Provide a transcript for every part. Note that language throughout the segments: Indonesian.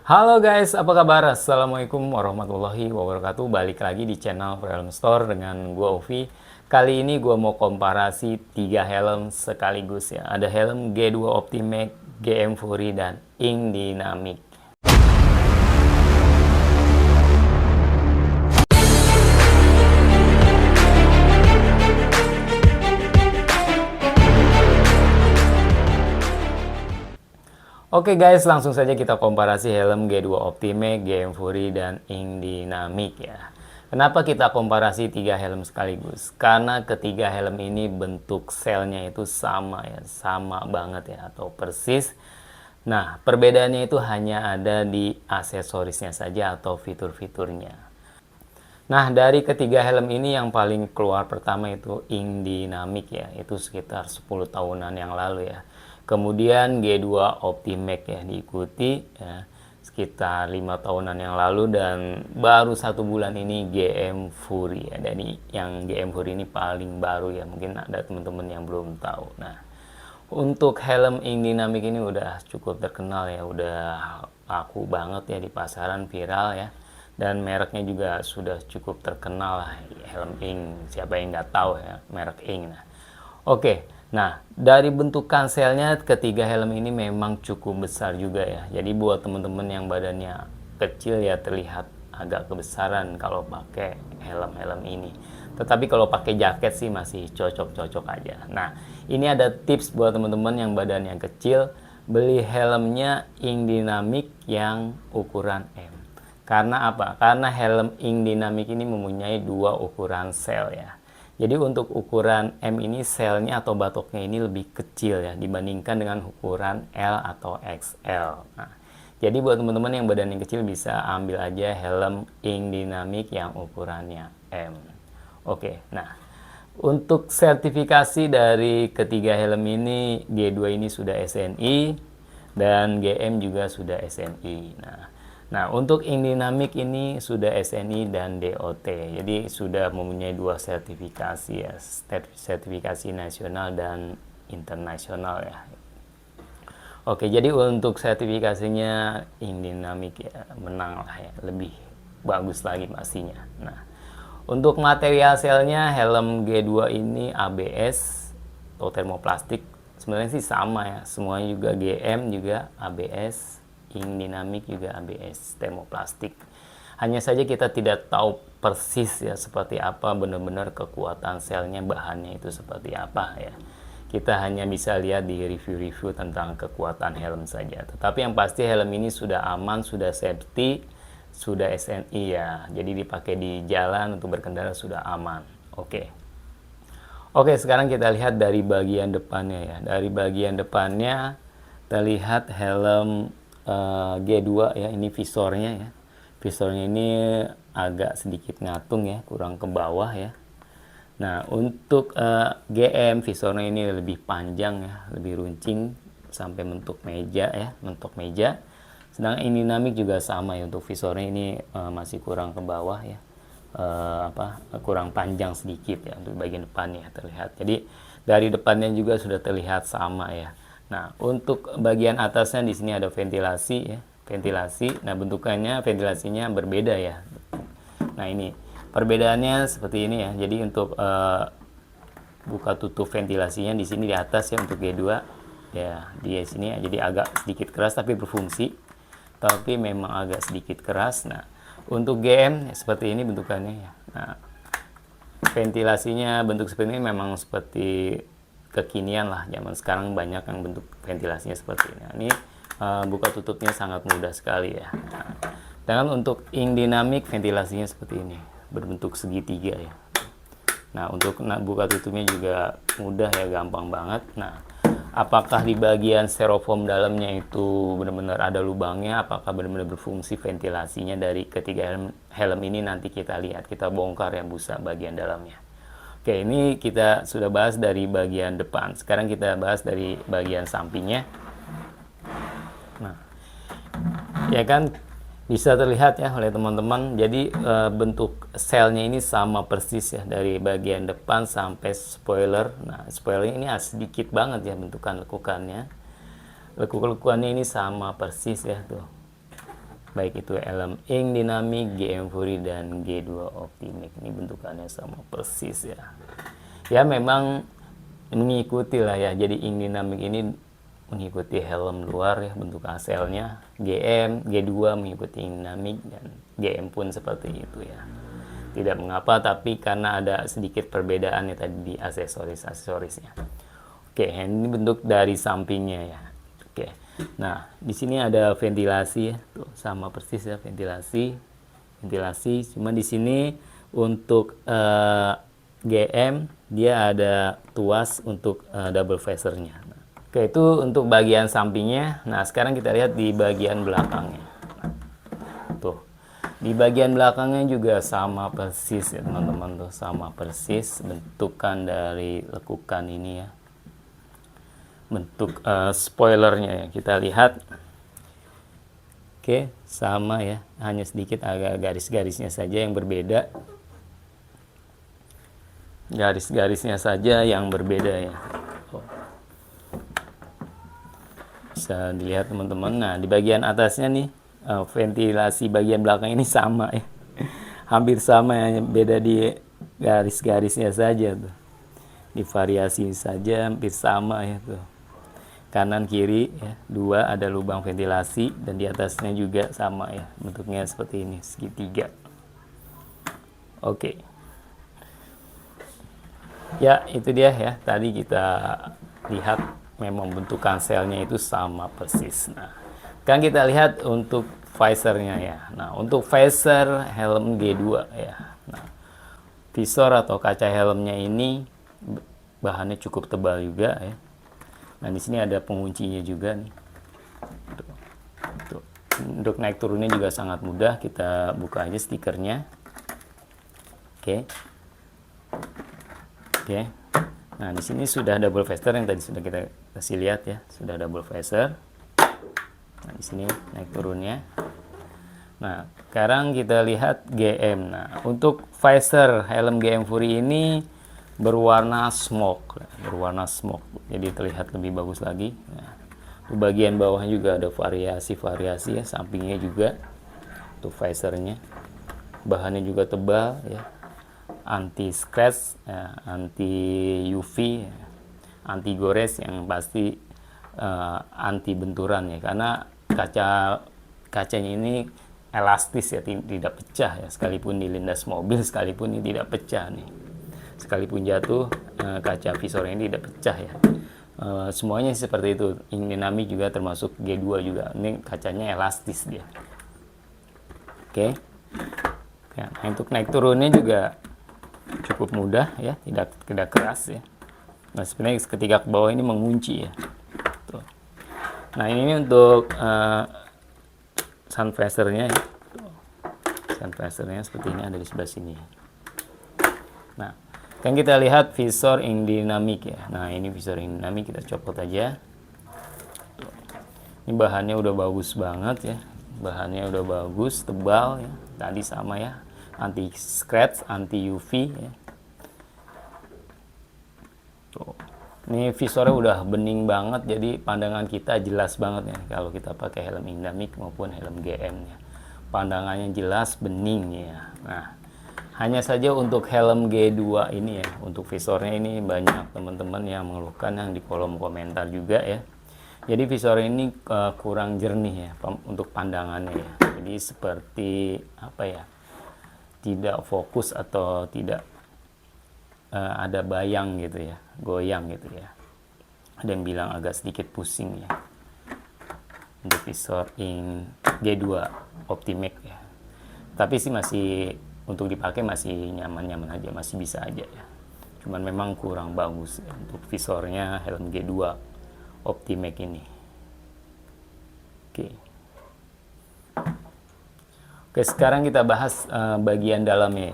Halo guys, apa kabar? Assalamualaikum warahmatullahi wabarakatuh. Balik lagi di channel Helm Store dengan gua Ovi. Kali ini gua mau komparasi 3 helm sekaligus ya. Ada helm G2 Optimax, GM Fury, dan Ink Dynamic. Oke guys, langsung saja kita komparasi helm G2 Optimax, GM Fury, dan Ink Dynamic ya. Kenapa kita komparasi 3 helm sekaligus? Karena ketiga helm ini bentuk selnya itu sama ya, sama banget ya, atau persis. Nah, perbedaannya itu hanya ada di aksesorisnya saja atau fitur-fiturnya. Nah, dari ketiga helm ini yang paling keluar pertama itu Ink Dynamic ya, itu sekitar 10 tahunan yang lalu ya. Kemudian G2 Optimax ya diikuti ya, sekitar 5 tahunan yang lalu, dan baru 1 bulan ini GM Fury ya. Dan yang GM Fury ini paling baru ya, mungkin ada teman-teman yang belum tahu. Nah, untuk helm Ink Dynamic ini udah cukup terkenal ya, udah laku banget ya di pasaran, viral ya. Dan mereknya juga sudah cukup terkenal lah, helm Ink. Siapa yang nggak tahu ya merek Ink. Nah, oke. Nah, dari bentuk kanselnya ketiga helm ini memang cukup besar juga ya. Jadi buat teman-teman yang badannya kecil ya terlihat agak kebesaran kalau pakai helm-helm ini. Tetapi kalau pakai jaket sih masih cocok-cocok aja. Nah, ini ada tips buat teman-teman yang badannya kecil, beli helmnya Ink Dynamic yang ukuran M. Karena apa? Karena helm Ink Dynamic ini mempunyai 2 ukuran sel ya. Jadi untuk ukuran M ini selnya atau batoknya ini lebih kecil ya dibandingkan dengan ukuran L atau XL. Nah, jadi buat teman-teman yang badannya kecil bisa ambil aja helm Ink Dynamic yang ukurannya M. Oke, nah untuk sertifikasi dari ketiga helm ini, G2 ini sudah SNI dan GM juga sudah SNI. Nah, untuk Ink Dynamic ini sudah SNI dan DOT. Jadi sudah mempunyai 2 sertifikasi ya, sertifikasi nasional dan internasional ya. Oke, jadi untuk sertifikasinya Ink Dynamic ya menang lah ya, lebih bagus lagi pastinya. Nah, untuk material selnya helm G2 ini ABS atau termoplastik. Sebenarnya sih sama ya, semuanya juga GM juga ABS. Ink Dynamic juga ABS termoplastik. Hanya saja kita tidak tahu persis ya seperti apa benar-benar kekuatan selnya, bahannya itu seperti apa ya. Kita hanya bisa lihat di review-review tentang kekuatan helm saja. Tetapi yang pasti helm ini sudah aman, sudah safety, sudah SNI ya. Jadi dipakai di jalan untuk berkendara sudah aman. Oke. Oke, sekarang kita lihat dari bagian depannya ya. Dari bagian depannya terlihat helm G2 ya, ini visornya ya. Visornya ini agak sedikit ngatung ya, kurang ke bawah ya. Nah, untuk GM visornya ini lebih panjang ya, lebih runcing sampai mentok meja ya, mentok meja. Sedangkan Ink Dynamic juga sama ya, untuk visornya ini masih kurang ke bawah ya. Kurang panjang sedikit ya untuk bagian depannya terlihat. Jadi dari depannya juga sudah terlihat sama ya. Nah, untuk bagian atasnya di sini ada ventilasi ya, ventilasi. Nah, bentukannya ventilasinya berbeda ya. Nah, ini perbedaannya seperti ini ya. Jadi untuk buka tutup ventilasinya di sini di atas ya untuk G2 ya, di sini ya, jadi agak sedikit keras tapi berfungsi. Tapi memang agak sedikit keras. Nah, untuk GM ya, seperti ini bentukannya ya. Nah, ventilasinya bentuk seperti ini memang seperti kekinian lah, zaman sekarang banyak yang bentuk ventilasinya seperti ini. Nah, ini buka tutupnya sangat mudah sekali ya. Nah, dan untuk Ink Dynamic ventilasinya seperti ini, berbentuk segitiga ya. Nah, untuk buka tutupnya juga mudah ya, gampang banget. Nah, apakah di bagian styrofoam dalamnya itu benar-benar ada lubangnya, apakah benar-benar berfungsi ventilasinya dari ketiga helm ini, nanti kita lihat, kita bongkar ya busa bagian dalamnya. Oke, ini kita sudah bahas dari bagian depan. Sekarang kita bahas dari bagian sampingnya. Nah, ya kan bisa terlihat ya oleh teman-teman. Jadi bentuk selnya ini sama persis ya dari bagian depan sampai spoiler. Nah, spoiler ini sedikit banget ya bentukan lekukannya. Lekuk-lekukannya ini sama persis ya tuh. baik itu helm Ink Dynamic, GM Fury dan G2 Optimax. Ini bentukannya sama persis ya. Ya memang mengikuti lah ya. Jadi Ink Dynamic ini mengikuti helm luar ya, bentuk aselnya. G2 mengikuti Ink Dynamic, dan GM pun seperti itu ya. Tidak mengapa, tapi karena ada sedikit perbedaan ya tadi di aksesorisnya. Oke, ini bentuk dari sampingnya ya. Oke. Nah, di sini ada ventilasi ya. Tuh, sama persis ya, ventilasi. Cuma di sini untuk GM dia ada tuas untuk double phasernya. Nah, oke, itu untuk bagian sampingnya. Nah, sekarang kita lihat di bagian belakangnya. Nah, tuh. Di bagian belakangnya juga sama persis ya, teman-teman, tuh sama persis bentukan dari lekukan ini ya. Bentuk spoilernya ya, kita lihat. Oke, sama ya, hanya sedikit agak garis-garisnya saja yang berbeda. Garis-garisnya saja yang berbeda ya. Bisa dilihat teman-teman. Nah, di bagian atasnya nih, ventilasi bagian belakang ini sama ya. Hampir sama ya, beda di garis-garisnya saja tuh. Di variasi saja hampir sama ya tuh. Kanan kiri ya, dua ada lubang ventilasi, dan di atasnya juga sama ya, bentuknya seperti ini, segitiga. Oke. Ya, itu dia ya, tadi kita lihat memang bentukan selnya itu sama persis. Nah, kan kita lihat untuk visornya ya. Nah, untuk visor helm G2 ya. Nah, visor atau kaca helmnya ini bahannya cukup tebal juga ya. Nah, di sini ada penguncinya juga nih. Tuh. Untuk naik turunnya juga sangat mudah. Kita buka aja stikernya. Oke. Nah, di sini sudah double phaser yang tadi sudah kita kasih lihat ya. Sudah double phaser. Nah, di sini naik turunnya. Nah, sekarang kita lihat GM. Nah, untuk visor helm GM Fury ini berwarna smoke, jadi terlihat lebih bagus lagi. Nah, di bagian bawah juga ada variasi ya, sampingnya juga untuk visornya, bahannya juga tebal ya, anti scratch ya, anti UV ya, anti gores, yang pasti anti benturan ya, karena kacanya ini elastis ya, tidak pecah ya, sekalipun dilindas mobil sekalipun ini tidak pecah nih. Sekalipun jatuh, kaca visor ini tidak pecah ya. Semuanya seperti itu. Ink Dynamic juga termasuk G2 juga. Ini kacanya elastis dia. Oke. Ya, nah, untuk naik turunnya juga cukup mudah ya, tidak keras ya. Nah, sebenarnya ketika ke bawah ini mengunci ya. Tuh. Nah, ini untuk sun visornya ya. Sun visornya seperti ini, ada di sebelah sini. Nah, kan kita lihat visor Ink Dynamic ya. Nah, ini visor Ink Dynamic, kita copot aja. Ini bahannya udah bagus banget ya. Bahannya udah bagus, tebal ya. Tadi sama ya. Anti scratch, anti UV ya. Tuh. Ini visornya udah bening banget, jadi pandangan kita jelas banget ya kalau kita pakai helm Ink Dynamic maupun helm GM ya. Pandangannya jelas, bening ya. Nah, hanya saja untuk helm G2 ini ya, untuk visornya ini banyak teman-teman yang mengeluhkan yang di kolom komentar juga ya. Jadi visor ini kurang jernih ya untuk pandangannya ya. Jadi seperti apa ya? Tidak fokus atau tidak ada bayang gitu ya, goyang gitu ya. Ada yang bilang agak sedikit pusing ya. Untuk visor Ink G2 Optimax ya. Tapi sih masih untuk dipakai masih nyaman-nyaman aja, masih bisa aja ya. Cuman memang kurang bagus ya, untuk visornya helm G2 Optimax ini. Oke, sekarang kita bahas bagian dalamnya.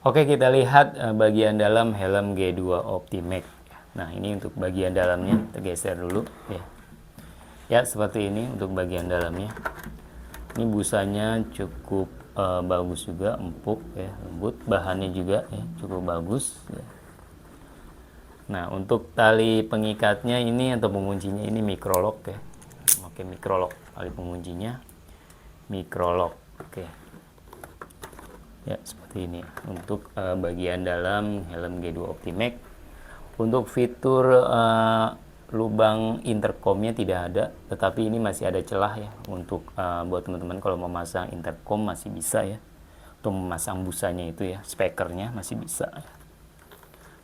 Oke, kita lihat bagian dalam helm G2 Optimax. Nah, ini untuk bagian dalamnya, kita geser dulu ya. Ya, seperti ini untuk bagian dalamnya. Ini busanya cukup bagus juga, empuk ya, lembut, bahannya juga ya cukup bagus ya. Nah, untuk tali pengikatnya ini atau penguncinya ini micro lock ya. Oke, micro lock tali penguncinya. microlock. Oke. Ya, seperti ini untuk bagian dalam helm G2 Optimax. Untuk fitur lubang intercomnya tidak ada, tetapi ini masih ada celah ya untuk buat teman-teman kalau mau masang intercom masih bisa ya. Untuk memasang busanya itu ya, speakernya masih bisa.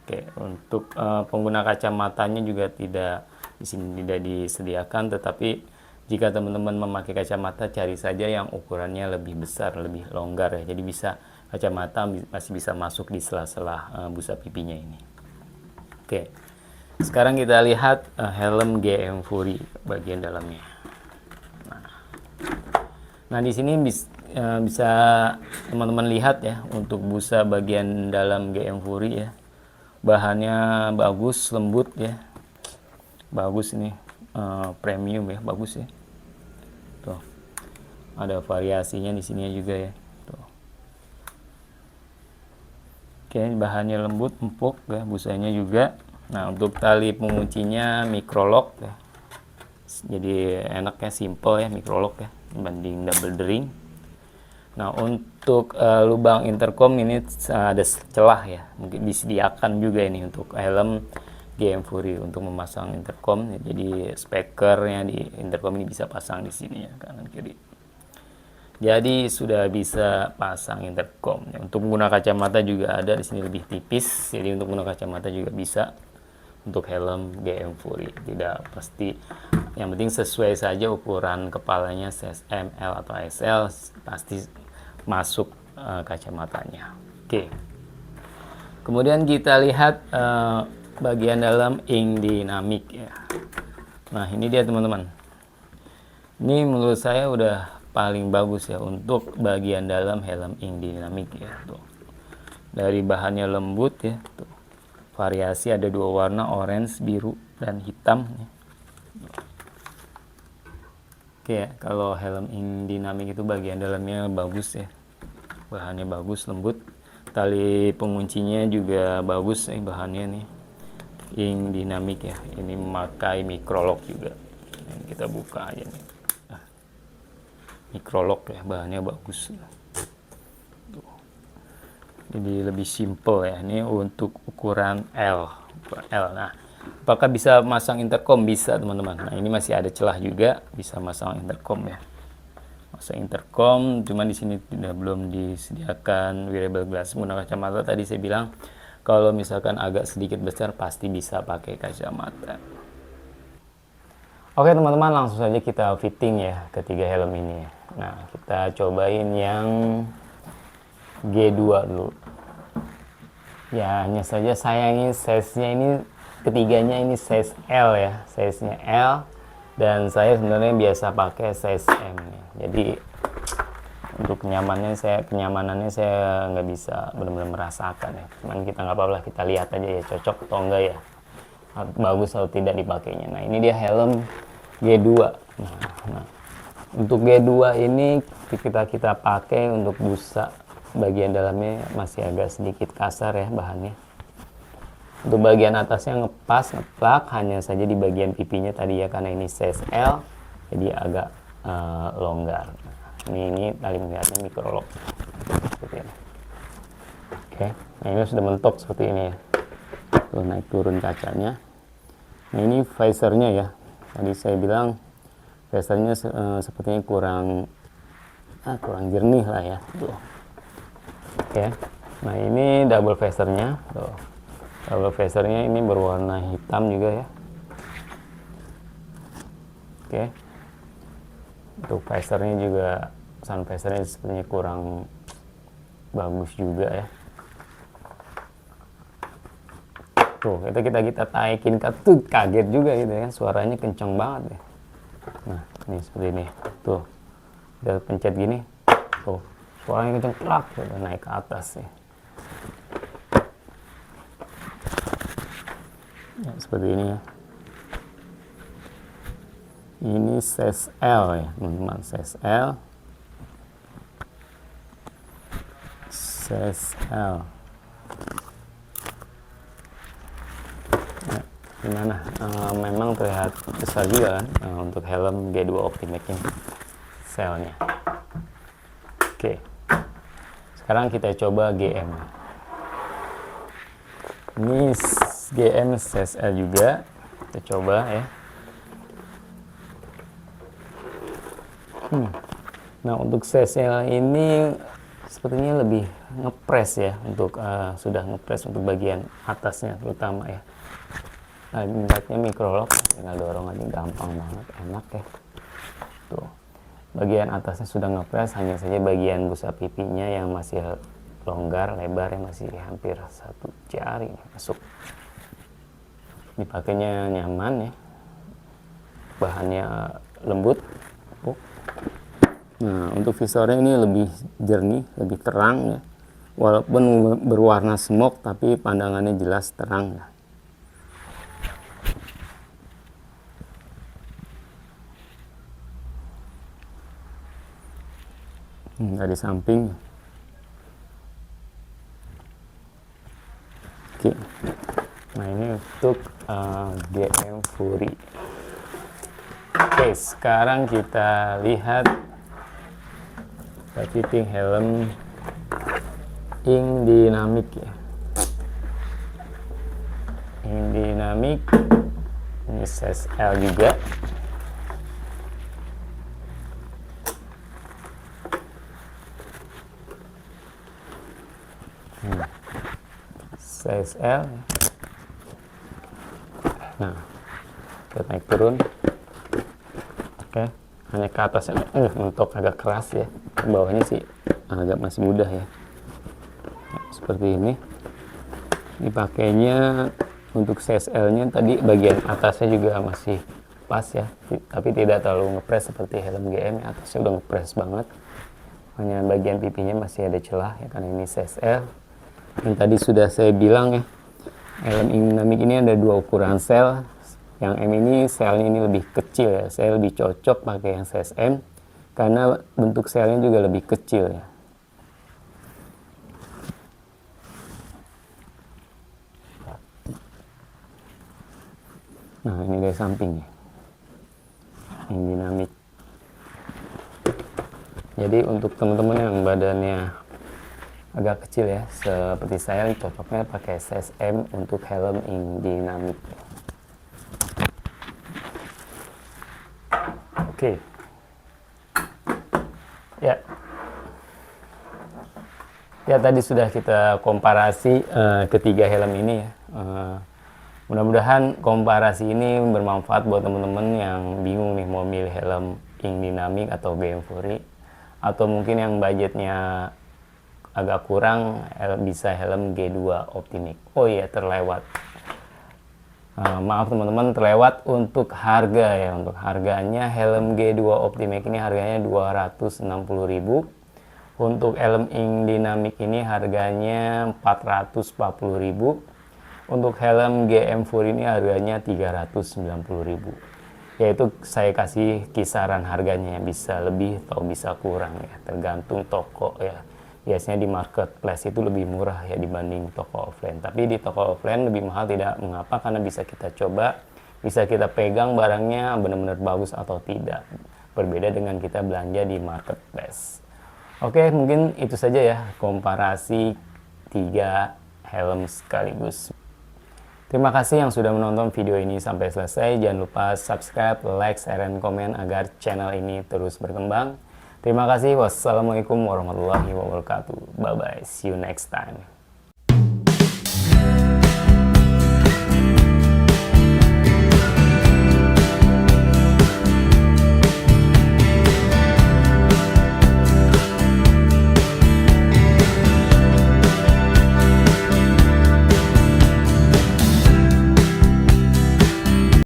Oke, untuk pengguna kacamatanya juga tidak di sini tidak disediakan, tetapi jika teman-teman memakai kacamata cari saja yang ukurannya lebih besar, lebih longgar ya. Jadi bisa kacamata masih bisa masuk di sela-sela busa pipinya ini. Oke. Sekarang kita lihat helm GM Fury bagian dalamnya. Nah, di sini bisa teman-teman lihat ya untuk busa bagian dalam GM Fury ya. Bahannya bagus, lembut ya. Bagus ini, premium ya, bagus ya. Tuh. Ada variasinya di sini juga ya. Tuh. Oke, bahannya lembut, empuk ya, busanya juga. Nah, untuk tali penguncinya microlock ya. Jadi enaknya simple ya, microlock ya dibanding double D-ring. Nah, untuk lubang intercom ini ada celah ya, mungkin disediakan juga ini untuk helm GM Fury untuk memasang intercom. Jadi speakernya di intercom ini bisa pasang di sini ya, kanan kiri. Jadi sudah bisa pasang intercom. Untuk menggunakan kacamata juga ada di sini lebih tipis. Jadi untuk menggunakan kacamata juga bisa untuk helm GM Fury. Tidak pasti, yang penting sesuai saja ukuran kepalanya, size M, L atau XL, pasti masuk kacamatanya. Oke. Kemudian kita lihat bagian dalam ink dynamic ya. Nah, ini dia teman-teman. Ini menurut saya udah paling bagus ya untuk bagian dalam helm ink dynamic ya. Tuh. Dari bahannya lembut ya. Tuh. Variasi ada dua warna, orange, biru, dan hitam ya. Oke ya, kalau helm ink dynamic itu bagian dalamnya bagus ya. Bahannya bagus, lembut. Tali penguncinya juga bagus ya bahannya nih. Ink dynamic ya. Ini memakai microlock juga. Ini kita buka aja nih. Microlock ya, bahannya bagus. Tuh. Jadi lebih simple ya. Ini untuk ukuran L. Nah, apakah bisa masang intercom? Bisa teman-teman. Nah, ini masih ada celah juga, bisa masang intercom ya. Masang intercom, cuman di sini belum disediakan wearable glass. Menggunakan kacamata tadi saya bilang kalau misalkan agak sedikit besar pasti bisa pakai kacamata. Oke teman-teman, langsung saja kita fitting ya ketiga helm ini. Nah, kita cobain yang G2 dulu. Ya, hanya saja sayangnya size-nya ini ketiganya ini size L ya, size-nya L, dan saya sebenarnya biasa pakai size M ya. Jadi untuk kenyamanannya saya nggak bisa benar-benar merasakan ya. Cuman kita nggak apa-apa, kita lihat aja ya cocok atau enggak ya, bagus atau tidak dipakainya. Nah, ini dia helm G2. Nah, untuk G2 ini kita pakai untuk busa bagian dalamnya masih agak sedikit kasar ya bahannya. Untuk bagian atasnya ngeplak, hanya saja di bagian pipinya tadi ya, karena ini size L jadi agak longgar. Ini tali pengikatnya microlock seperti ini. Oke, nah ini sudah mentok seperti ini ya. Tuh, naik turun kacanya. Nah, ini visornya ya. Tadi saya bilang visornya sepertinya kurang jernih lah ya. Tuh. Oke. Nah, ini double visornya. Tuh. Double visornya ini berwarna hitam juga ya. Oke. Untuk visornya juga, sun visornya sepertinya kurang bagus juga ya. Tuh, kita taikin tuh kaget juga gitu ya, suaranya kenceng banget ya. Nah, ini seperti ini. Tuh, udah pencet gini, tuh suaranya kenceng plak, udah naik ke atas ya. Ya, seperti ini ya. Ini size L ya, teman-teman, size L. Size L. Gimana? Memang terlihat besar juga kan untuk helm G2 Optimax ini, selnya. Oke, sekarang kita coba GM. Ini GM CSL juga, kita coba ya. Nah, untuk CSL ini sepertinya lebih ngepres ya, untuk sudah ngepres untuk bagian atasnya terutama ya. Nah, ibaratnya microlock, tinggal dorong aja, gampang banget, enak ya. Tuh, bagian atasnya sudah ngepres, hanya saja bagian busa pipinya yang masih longgar, lebarnya masih hampir 1 jari masuk. Dipakainya nyaman ya, bahannya lembut. Nah, untuk visornya ini lebih jernih, lebih terang ya. Walaupun berwarna smoke, tapi pandangannya jelas terang ya. Dari samping. Oke. Nah, ini untuk GM Fury. Oke, sekarang kita lihat fitting helm Ing Dynamic ya. Ing Dynamic ini size L juga. Size L. Nah, kita naik turun. Oke, hanya ke atasnya untuk agak keras ya. Ke bawahnya sih agak masih mudah ya. Nah, seperti ini. Dipakainya untuk size L-nya tadi bagian atasnya juga masih pas ya, tapi tidak terlalu ngepres seperti helm GM ya. Atasnya udah ngepres banget. Hanya bagian pipinya masih ada celah ya, karena ini size L. Yang tadi sudah saya bilang ya, helm Ing Dynamic ini ada 2 ukuran sel. Yang M ini selnya ini lebih kecil ya, saya lebih cocok pakai yang size M karena bentuk selnya juga lebih kecil ya. Nah, ini dari samping ya, Ing Dynamic. Jadi untuk teman-teman yang badannya agak kecil ya, seperti saya, cocoknya pakai size M untuk helm Ing Dynamic. Oke. Ya, tadi sudah kita komparasi ketiga helm ini ya. Mudah-mudahan komparasi ini bermanfaat buat teman-teman yang bingung nih mau milih helm Ing Dynamic atau GM Fury, atau mungkin yang budgetnya agak kurang bisa helm G2 Optimek. Oh iya, terlewat. Maaf teman-teman, terlewat untuk harga ya. Untuk harganya helm G2 Optimek ini harganya 260.000. Untuk helm Ing Dynamic ini harganya 440.000. Untuk helm GM Fury ini harganya 390.000. Yaitu saya kasih kisaran harganya, bisa lebih atau bisa kurang ya, tergantung toko ya. Biasanya di marketplace itu lebih murah ya dibanding toko offline. Tapi di toko offline lebih mahal tidak mengapa, karena bisa kita coba, bisa kita pegang barangnya benar-benar bagus atau tidak. Berbeda dengan kita belanja di marketplace. Oke, mungkin itu saja ya komparasi 3 helm sekaligus. Terima kasih yang sudah menonton video ini sampai selesai. Jangan lupa subscribe, like, share, dan komen agar channel ini terus berkembang. Terima kasih. Wassalamualaikum warahmatullahi wabarakatuh. Bye-bye. See you next time.